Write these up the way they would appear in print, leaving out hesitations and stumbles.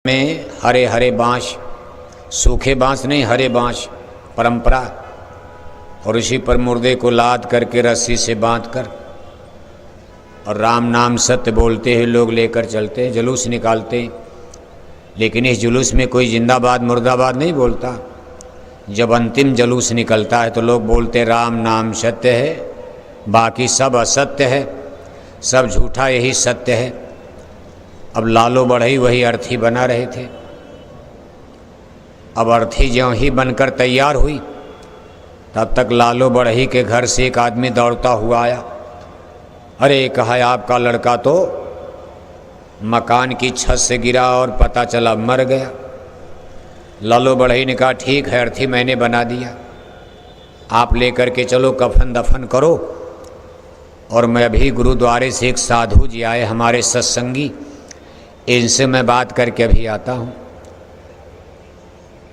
में हरे हरे बाँस, सूखे बाँस नहीं, हरे बाँस परंपरा, और उसी पर मुर्दे को लाद करके रस्सी से बांधकर और राम नाम सत्य बोलते हुए लोग लेकर चलते हैं, जुलूस निकालते हैं। लेकिन इस जुलूस में कोई जिंदाबाद मुर्दाबाद नहीं बोलता। जब अंतिम जुलूस निकलता है तो लोग बोलते राम नाम सत्य है, बाकी सब असत्य है, सब झूठा, यही सत्य है। अब लालो बढ़ई वही अर्थी बना रहे थे। अब अर्थी ज्यों ही बनकर तैयार हुई तब तक लालो बढ़ई के घर से एक आदमी दौड़ता हुआ आया। अरे कहा, आपका लड़का तो मकान की छत से गिरा और पता चला मर गया। लालो बढ़ई ने कहा, ठीक है अर्थी, मैंने बना दिया, आप लेकर के चलो, कफन दफन करो। और मैं अभी गुरुद्वारे से एक साधु जी आए, हमारे सत्संगी, इनसे मैं बात करके अभी आता हूँ।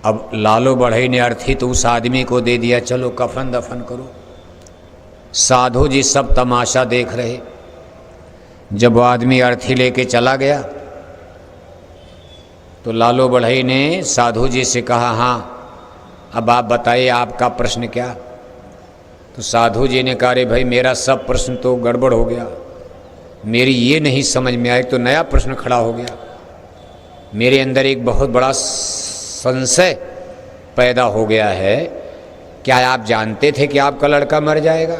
अब लालो बढ़ई ने अर्थी तो उस आदमी को दे दिया, चलो कफन दफन करो। साधु जी सब तमाशा देख रहे। जब वो आदमी अर्थी लेके चला गया तो लालो बढ़ई ने साधु जी से कहा, हाँ अब आप बताइए आपका प्रश्न क्या। तो साधु जी ने कहा, अरे भाई मेरा सब प्रश्न तो गड़बड़ हो गया, मेरी ये नहीं समझ में आया, तो नया प्रश्न खड़ा हो गया। मेरे अंदर एक बहुत बड़ा संशय पैदा हो गया है। क्या आप जानते थे कि आपका लड़का मर जाएगा?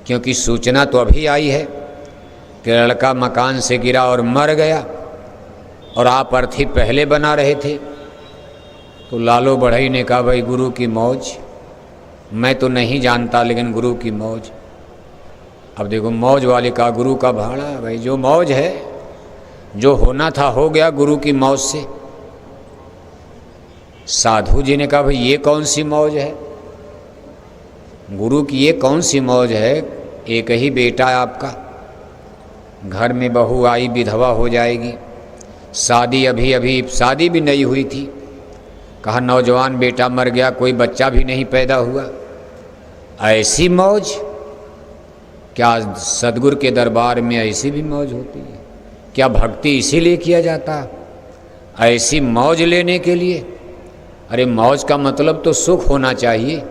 क्योंकि सूचना तो अभी आई है कि लड़का मकान से गिरा और मर गया, और आप अर्थी पहले बना रहे थे। तो लालो बढ़ई ने कहा, भाई गुरु की मौज, मैं तो नहीं जानता, लेकिन गुरु की मौज। अब देखो, मौज वाले का गुरु का भाड़ा। भाई जो मौज है, जो होना था हो गया गुरु की मौज से। साधु जी ने कहा, भाई ये कौन सी मौज है? गुरु की ये कौन सी मौज है? एक ही बेटा है आपका, घर में बहू आई विधवा हो जाएगी, शादी अभी अभी शादी भी नहीं हुई थी। कहा नौजवान बेटा मर गया, कोई बच्चा भी नहीं पैदा हुआ। ऐसी मौज? क्या सदगुरु के दरबार में ऐसी भी मौज होती है? क्या भक्ति इसीलिए किया जाता, ऐसी मौज लेने के लिए? अरे मौज का मतलब तो सुख होना चाहिए,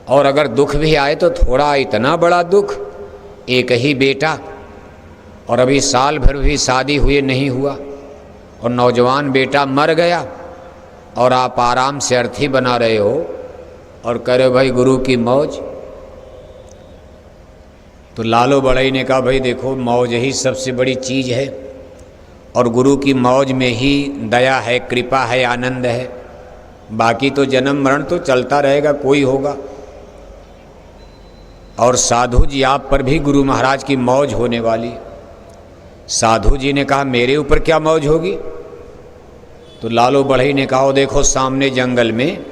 और अगर दुख भी आए तो थोड़ा, इतना बड़ा दुख, एक ही बेटा, और अभी साल भर भी शादी हुए नहीं हुआ, और नौजवान बेटा मर गया, और आप आराम से अर्थी बना रहे हो और कह रहे हो भाई गुरु की मौज। तो लालो बढ़ई ने कहा, भाई देखो मौज ही सबसे बड़ी चीज़ है, और गुरु की मौज में ही दया है, कृपा है, आनंद है। बाकी तो जन्म मरण तो चलता रहेगा, कोई होगा। और साधु जी आप पर भी गुरु महाराज की मौज होने वाली। साधु जी ने कहा, मेरे ऊपर क्या मौज होगी? तो लालो बढ़ई ने कहा, देखो सामने जंगल में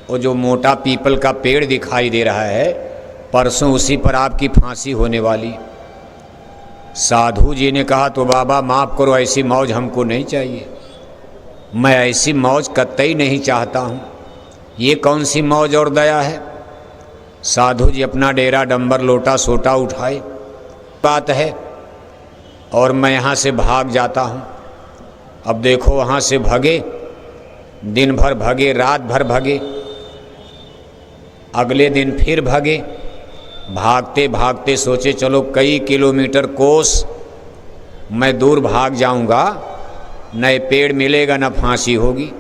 वो जो मोटा पीपल का पेड़ दिखाई दे रहा है, परसों उसी पर आपकी फांसी होने वाली। साधु जी ने कहा, तो बाबा माफ़ करो, ऐसी मौज हमको नहीं चाहिए, मैं ऐसी मौज कतई नहीं चाहता हूँ। ये कौन सी मौज और दया है? साधु जी अपना डेरा डंबर लोटा सोटा उठाए, बात है, और मैं यहाँ से भाग जाता हूँ। अब देखो वहाँ से भगे, दिन भर भगे, रात भर भगे, अगले दिन फिर भगे। भागते भागते सोचे चलो कई किलोमीटर कोस मैं दूर भाग जाऊँगा, न पेड़ मिलेगा न फांसी होगी।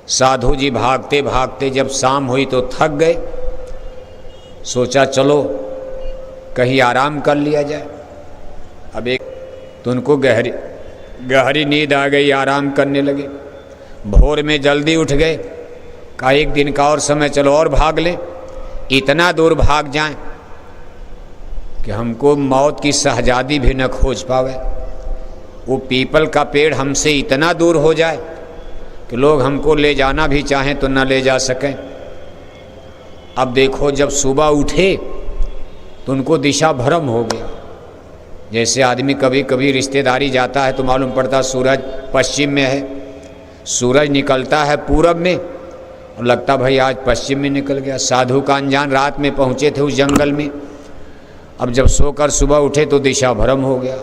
साधु जी भागते भागते जब शाम हुई तो थक गए, सोचा चलो कहीं आराम कर लिया जाए। अब एक तो उनको गहरी नींद आ गई, आराम करने लगे। भोर में जल्दी उठ गए, कहा एक दिन का और समय, चलो और भाग लें, इतना दूर भाग जाएं कि हमको मौत की शहजादी भी न खोज पावे, वो पीपल का पेड़ हमसे इतना दूर हो जाए कि लोग हमको ले जाना भी चाहें तो न ले जा सकें। अब देखो जब सुबह उठे तो उनको दिशा भ्रम हो गया। जैसे आदमी कभी कभी रिश्तेदारी जाता है तो मालूम पड़ता सूरज पश्चिम में है, सूरज निकलता है पूरब में, और लगता भाई आज पश्चिम में निकल गया। साधु का अनजान रात में पहुँचे थे उस जंगल में। अब जब सोकर सुबह उठे तो दिशा भ्रम हो गया।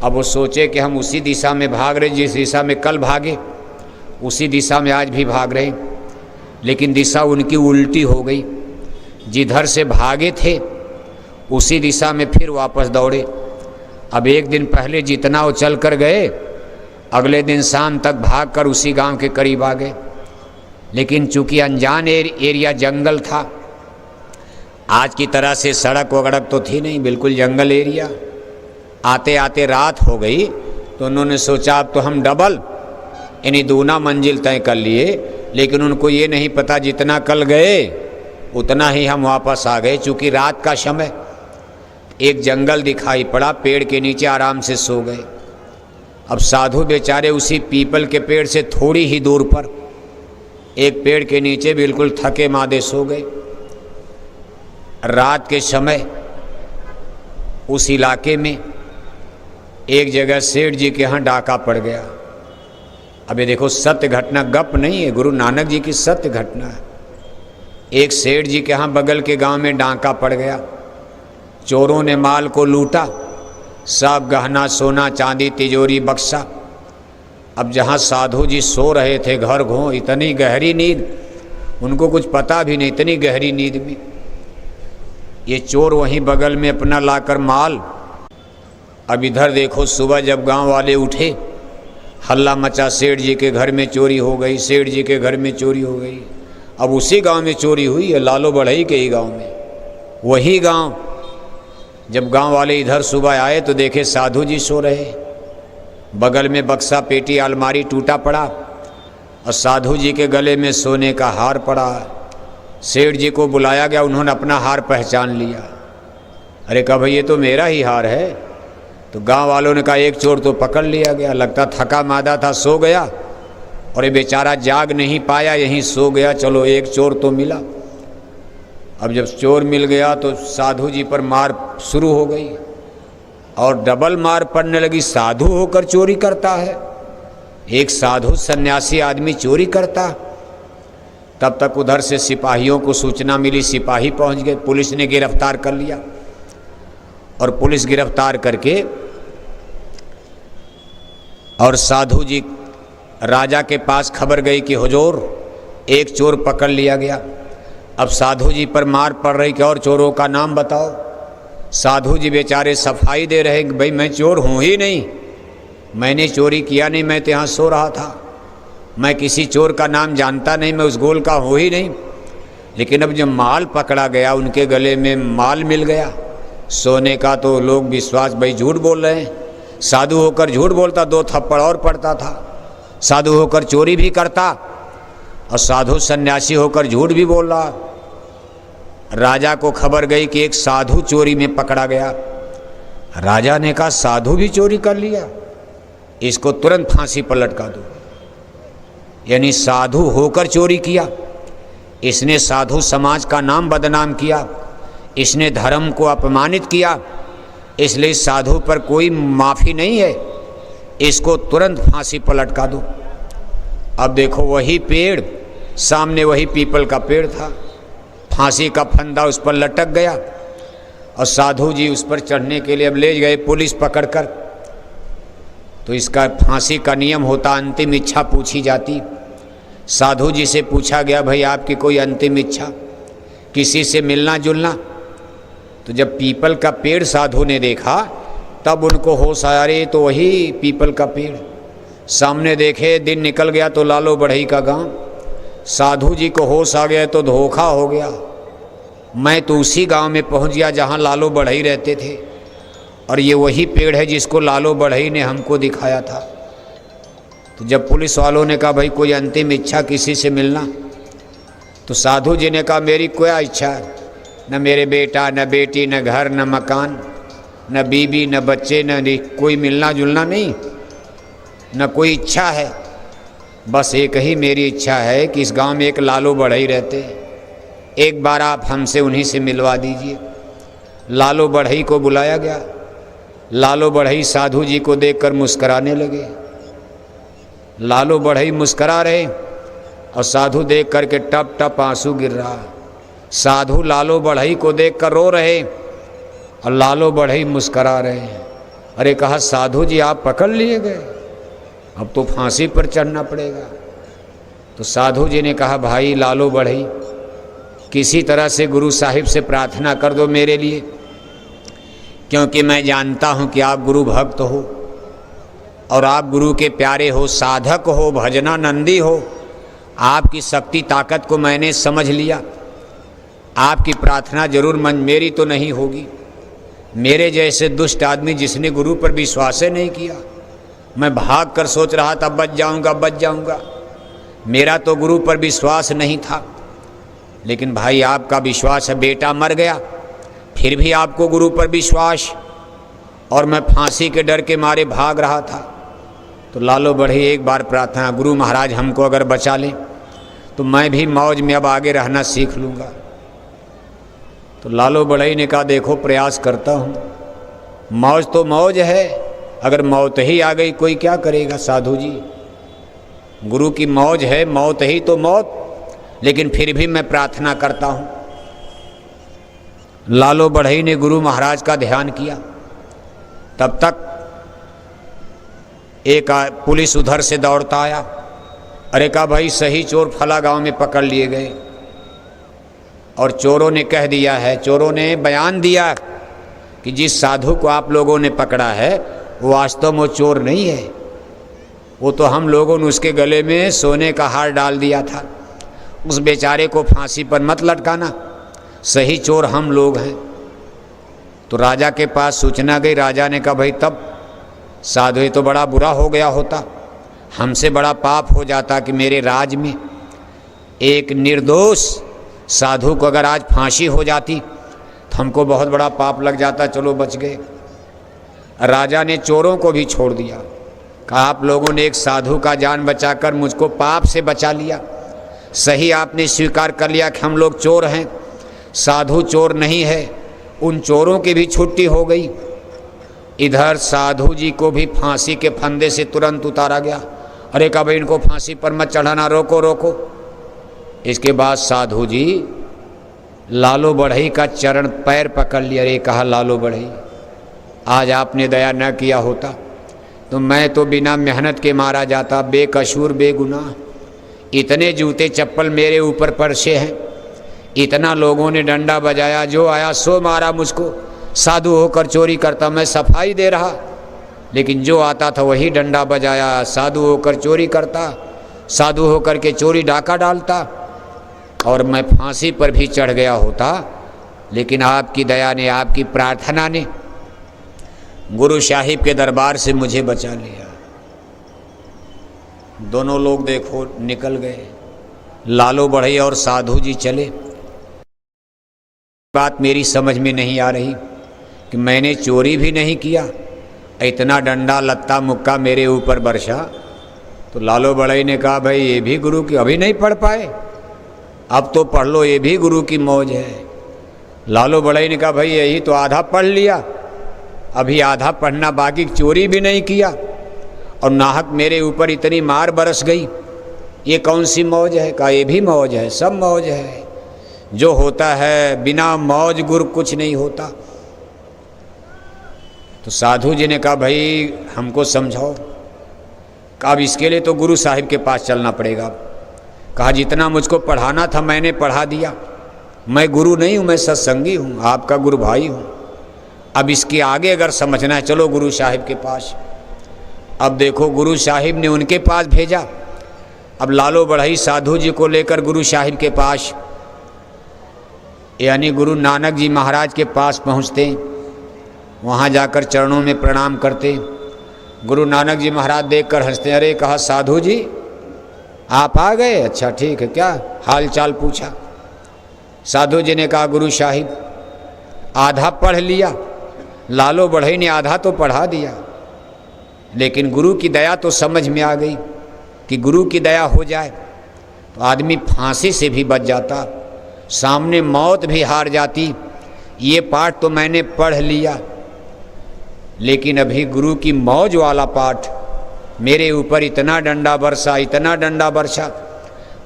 अब वो सोचे कि हम उसी दिशा में भाग रहे जिस दिशा में कल भागे, उसी दिशा में आज भी भाग रहे, लेकिन दिशा उनकी उल्टी हो गई। जिधर से भागे थे उसी दिशा में फिर वापस दौड़े। अब एक दिन पहले जितना वो चल कर गए, अगले दिन शाम तक भाग कर उसी गांव के करीब आ गए। लेकिन चूंकि अनजान एरिया जंगल था, आज की तरह से सड़क वगड़क तो थी नहीं, बिल्कुल जंगल एरिया। आते आते रात हो गई तो उन्होंने सोचा अब तो हम डबल यानी दूना मंजिल तय कर लिए, लेकिन उनको ये नहीं पता जितना कल गए उतना ही हम वापस आ गए। चूँकि रात का समय, एक जंगल दिखाई पड़ा, पेड़ के नीचे आराम से सो गए। अब साधु बेचारे उसी पीपल के पेड़ से थोड़ी ही दूर पर एक पेड़ के नीचे बिल्कुल थके मादे सो गए। रात के समय उस इलाके में एक जगह सेठ जी के यहाँ डाका पड़ गया। अब ये देखो सत्य घटना, गप नहीं है, गुरु नानक जी की सत्य घटना है। एक सेठ जी के यहाँ बगल के गांव में डाका पड़ गया। चोरों ने माल को लूटा, सब गहना सोना चांदी तिजोरी बक्सा। अब जहाँ साधु जी सो रहे थे घर घों, इतनी गहरी नींद, उनको कुछ पता भी नहीं, इतनी गहरी नींद में ये चोर वहीं बगल में अपना लाकर माल। अब इधर देखो सुबह जब गांव वाले उठे, हल्ला मचा, सेठ जी के घर में चोरी हो गई, सेठ जी के घर में चोरी हो गई। अब उसी गांव में चोरी हुई है, लालो बढ़ई के ही गांव में, वही गांव। जब गांव वाले इधर सुबह आए तो देखे साधु जी सो रहे, बगल में बक्सा पेटी अलमारी टूटा पड़ा और साधु जी के गले में सोने का हार पड़ा। सेठ जी को बुलाया गया, उन्होंने अपना हार पहचान लिया। अरे कहा भाई ये तो मेरा ही हार है। तो गांव वालों ने कहा एक चोर तो पकड़ लिया गया, लगता थका मादा था, सो गया, और ये बेचारा जाग नहीं पाया, यहीं सो गया। चलो एक चोर तो मिला। अब जब चोर मिल गया तो साधु जी पर मार शुरू हो गई और डबल मार पड़ने लगी। साधु होकर चोरी करता है, एक साधु सन्यासी आदमी चोरी करता। तब तक उधर से सिपाहियों को सूचना मिली, सिपाही पहुंच गए, पुलिस ने गिरफ्तार कर लिया। और पुलिस गिरफ्तार करके और साधु जी राजा के पास खबर गई कि हुजूर एक चोर पकड़ लिया गया। अब साधु जी पर मार पड़ रही कि और चोरों का नाम बताओ। साधु जी बेचारे सफाई दे रहे कि भाई मैं चोर हूँ ही नहीं, मैंने चोरी किया नहीं, मैं तो यहाँ सो रहा था, मैं किसी चोर का नाम जानता नहीं, मैं उस गोल का हूँ ही नहीं। लेकिन अब जब माल पकड़ा गया, उनके गले में माल मिल गया सोने का, तो लोग विश्वास, भाई झूठ बोल रहे हैं। साधु होकर झूठ बोलता, 2 थप्पड़ और पड़ता था। साधु होकर चोरी भी करता और साधु सन्यासी होकर झूठ भी बोल रहा। राजा को खबर गई कि एक साधु चोरी में पकड़ा गया। राजा ने कहा साधु भी चोरी कर लिया, इसको तुरंत फांसी पर लटका दो। यानी साधु होकर चोरी किया, इसने साधु समाज का नाम बदनाम किया, इसने धर्म को अपमानित किया, इसलिए साधु पर कोई माफ़ी नहीं है, इसको तुरंत फांसी पर लटका दो। अब देखो वही पेड़, सामने वही पीपल का पेड़ था, फांसी का फंदा उस पर लटक गया और साधु जी उस पर चढ़ने के लिए अब ले गए पुलिस पकड़कर। तो इसका फांसी का नियम होता, अंतिम इच्छा पूछी जाती। साधु जी से पूछा गया भाई आपकी कोई अंतिम इच्छा, किसी से मिलना जुलना? तो जब पीपल का पेड़ साधु ने देखा तब उनको होश आया, रे तो वही पीपल का पेड़। सामने देखे, दिन निकल गया तो लालो बढ़ई का गांव। साधु जी को होश आ गया तो धोखा हो गया, मैं तो उसी गांव में पहुंच गया जहां लालो बढ़ई रहते थे और ये वही पेड़ है जिसको लालो बढ़ई ने हमको दिखाया था। तो जब पुलिस वालों ने कहा भाई कोई अंतिम इच्छा किसी से मिलना, तो साधु जी ने कहा मेरी कोई इच्छा है, न मेरे बेटा न बेटी न घर न मकान न बीबी न बच्चे न कोई मिलना जुलना नहीं, न कोई इच्छा है, बस एक ही मेरी इच्छा है कि इस गांव में एक लालो बढ़ई रहते, एक बार आप हमसे उन्हीं से मिलवा दीजिए। लालो बढ़ई को बुलाया गया। लालो बढ़ई साधु जी को देखकर मुस्कराने लगे। लालो बढ़ई मुस्करा रहे और साधु देख करके टप टप आंसू गिर रहा। साधु लालो बढ़ई को देखकर रो रहे और लालो बढ़ई मुस्करा रहे हैं। अरे कहा साधु जी आप पकड़ लिए गए, अब तो फांसी पर चढ़ना पड़ेगा। तो साधु जी ने कहा भाई लालो बढ़ई, किसी तरह से गुरु साहिब से प्रार्थना कर दो मेरे लिए, क्योंकि मैं जानता हूँ कि आप गुरु भक्त हो और आप गुरु के प्यारे हो, साधक हो, भजनानंदी हो। आपकी शक्ति ताकत को मैंने समझ लिया। आपकी प्रार्थना जरूर मेरी तो नहीं होगी। मेरे जैसे दुष्ट आदमी जिसने गुरु पर विश्वास ही नहीं किया, मैं भाग कर सोच रहा था बच जाऊंगा। मेरा तो गुरु पर विश्वास नहीं था, लेकिन भाई आपका विश्वास है, बेटा मर गया फिर भी आपको गुरु पर विश्वास, और मैं फांसी के डर के मारे भाग रहा था। तो लालो बढ़ई एक बार प्रार्थना, गुरु महाराज हमको अगर बचा लें तो मैं भी मौज में अब आगे रहना सीख लूँगा। तो लालो बढ़ई ने कहा देखो प्रयास करता हूँ, मौज तो मौज है, अगर मौत ही आ गई कोई क्या करेगा साधु जी। गुरु की मौज है, मौत ही तो मौत, लेकिन फिर भी मैं प्रार्थना करता हूँ। लालो बढ़ई ने गुरु महाराज का ध्यान किया। तब तक एक पुलिस उधर से दौड़ता आया। अरे कहा भाई सही चोर फला गांव में पकड़ लिए गए, और चोरों ने कह दिया है, चोरों ने बयान दिया कि जिस साधु को आप लोगों ने पकड़ा है वो वास्तव में चोर नहीं है, वो तो हम लोगों ने उसके गले में सोने का हार डाल दिया था। उस बेचारे को फांसी पर मत लटकाना, सही चोर हम लोग हैं। तो राजा के पास सूचना गई। राजा ने कहा भाई तब साधु ये तो बड़ा बुरा हो गया होता, हमसे बड़ा पाप हो जाता कि मेरे राज में एक निर्दोष साधु को अगर आज फांसी हो जाती तो हमको बहुत बड़ा पाप लग जाता। चलो बच गए। राजा ने चोरों को भी छोड़ दिया, कहा आप लोगों ने एक साधु का जान बचाकर मुझको पाप से बचा लिया। सही आपने स्वीकार कर लिया कि हम लोग चोर हैं, साधु चोर नहीं है। उन चोरों की भी छुट्टी हो गई। इधर साधु जी को भी फांसी के फंदे से तुरंत उतारा गया। अरे कहा भाई इनको फांसी पर मत चढ़ाना, रोको रोको। इसके बाद साधु जी लालो बढ़ई का चरण पैर पकड़ लिया। अरे कहा लालो बढ़ई आज आपने दया न किया होता तो मैं तो बिना मेहनत के मारा जाता, बेकसूर बेगुनाह। इतने जूते चप्पल मेरे ऊपर परसे हैं, इतना लोगों ने डंडा बजाया, जो आया सो मारा मुझको। साधु होकर चोरी करता, मैं सफाई दे रहा, लेकिन जो आता था वही डंडा बजाया। साधु होकर चोरी करता, साधु होकर के चोरी डाका डालता, और मैं फांसी पर भी चढ़ गया होता, लेकिन आपकी दया ने, आपकी प्रार्थना ने गुरु साहिब के दरबार से मुझे बचा लिया। दोनों लोग देखो निकल गए। लालो बढ़ई और साधु जी चले। बात मेरी समझ में नहीं आ रही कि मैंने चोरी भी नहीं किया, इतना डंडा लत्ता मुक्का मेरे ऊपर बरसा। तो लालो बढ़ई ने कहा भाई ये भी गुरु की, अभी नहीं पढ़ पाए, अब तो पढ़ लो, ये भी गुरु की मौज है। लालो बढ़ई ने कहा भाई यही तो आधा पढ़ लिया, अभी आधा पढ़ना बाकी, चोरी भी नहीं किया और नाहक मेरे ऊपर इतनी मार बरस गई, ये कौन सी मौज है। कहा ये भी मौज है, सब मौज है। जो होता है बिना मौज गुर कुछ नहीं होता। तो साधु जी ने कहा भाई हमको समझाओ। कहा अब इसके लिए तो गुरु साहिब के पास चलना पड़ेगा। कहा जितना मुझको पढ़ाना था मैंने पढ़ा दिया, मैं गुरु नहीं हूँ, मैं सत्संगी हूँ, आपका गुरु भाई हूँ। अब इसके आगे अगर समझना है चलो गुरु साहिब के पास। अब देखो गुरु साहिब ने उनके पास भेजा। अब लालो बढ़ई साधु जी को लेकर गुरु साहिब के पास, यानी गुरु नानक जी महाराज के पास पहुँचते, वहाँ जाकर चरणों में प्रणाम करते। गुरु नानक जी महाराज देखकर हंसते। अरे कहा साधु जी आप आ गए, अच्छा ठीक है, क्या हाल चाल पूछा। साधु जी ने कहा गुरु साहिब आधा पढ़ लिया। लालो बढ़ई ने आधा तो पढ़ा दिया, लेकिन गुरु की दया तो समझ में आ गई कि गुरु की दया हो जाए तो आदमी फांसी से भी बच जाता, सामने मौत भी हार जाती। ये पाठ तो मैंने पढ़ लिया, लेकिन अभी गुरु की मौज वाला पाठ मेरे ऊपर इतना डंडा बरसा, इतना डंडा बरसा,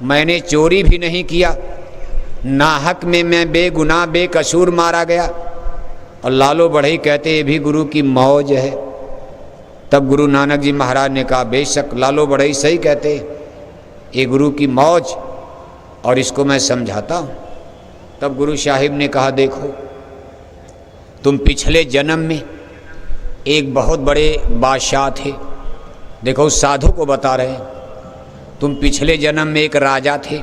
मैंने चोरी भी नहीं किया, नाहक में मैं बेगुनाह बेकसूर मारा गया। और लालो बढ़ई कहते ये भी गुरु की मौज है। तब गुरु नानक जी महाराज ने कहा, बेशक लालो बड़े सही कहते, ये गुरु की मौज, और इसको मैं समझाता हूँ। तब गुरु साहिब ने कहा, देखो तुम पिछले जन्म में एक बहुत बड़े बादशाह थे। देखो उस साधु को बता रहे हैं, तुम पिछले जन्म में एक राजा थे,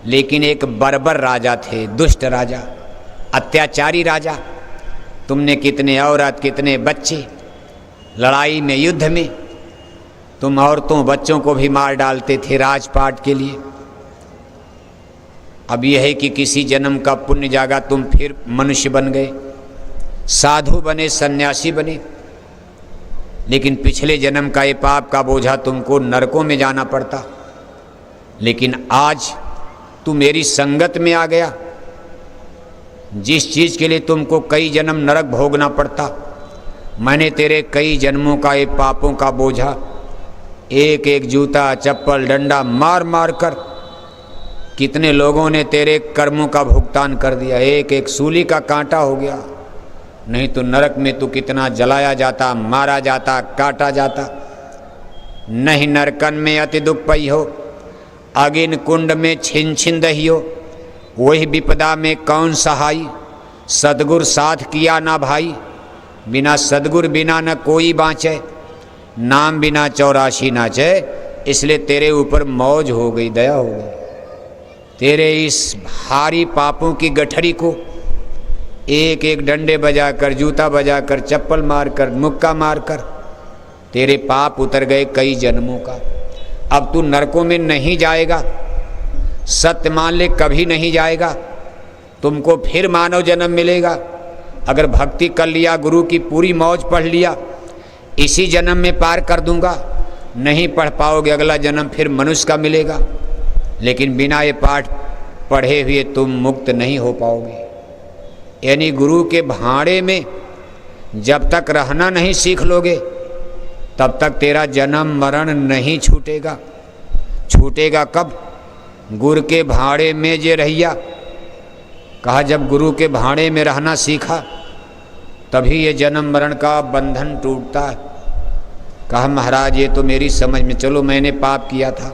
लेकिन एक बर्बर राजा थे, दुष्ट राजा, अत्याचारी राजा। तुमने कितने औरत, कितने बच्चे, लड़ाई में, युद्ध में तुम औरतों बच्चों को भी मार डालते थे राजपाट के लिए। अब यह है कि किसी जन्म का पुण्य जागा, तुम फिर मनुष्य बन गए, साधु बने, सन्यासी बने, लेकिन पिछले जन्म का ये पाप का बोझा तुमको नरकों में जाना पड़ता। लेकिन आज तू मेरी संगत में आ गया, जिस चीज़ के लिए तुमको कई जन्म नरक भोगना पड़ता, मैंने तेरे कई जन्मों का ये पापों का बोझा एक एक जूता, चप्पल, डंडा मार मार कर कितने लोगों ने तेरे कर्मों का भुगतान कर दिया, एक एक सूली का कांटा हो गया। नहीं तो नरक में तू कितना जलाया जाता, मारा जाता, काटा जाता। नहीं नरकन में अति दुख पई हो, अगिन कुंड में छिन छिन दही हो, वही विपदा में कौन सहाई, सदगुर साथ किया ना भाई, बिना सदगुर बिना न कोई बाँचे, नाम बिना 84 नाचे। इसलिए तेरे ऊपर मौज हो गई, दया हो गई। तेरे इस भारी पापों की गठरी को एक एक डंडे बजाकर, जूता बजाकर, चप्पल मारकर, मुक्का मारकर तेरे पाप उतर गए कई जन्मों का। अब तू नरकों में नहीं जाएगा, सत्य मान ले, कभी नहीं जाएगा। तुमको फिर मानव जन्म मिलेगा। अगर भक्ति कर लिया, गुरु की पूरी मौज पढ़ लिया, इसी जन्म में पार कर दूंगा। नहीं पढ़ पाओगे, अगला जन्म फिर मनुष्य का मिलेगा। लेकिन बिना ये पाठ पढ़े हुए तुम मुक्त नहीं हो पाओगे। यानी गुरु के भाड़े में जब तक रहना नहीं सीख लोगे, तब तक तेरा जन्म मरण नहीं छूटेगा। छूटेगा कब? गुरु के भाड़े में जे रहिया। कहा जब गुरु के भाड़े में रहना सीखा, तभी ये जन्म मरण का बंधन टूटता है। कहा महाराज ये तो मेरी समझ में, चलो मैंने पाप किया था,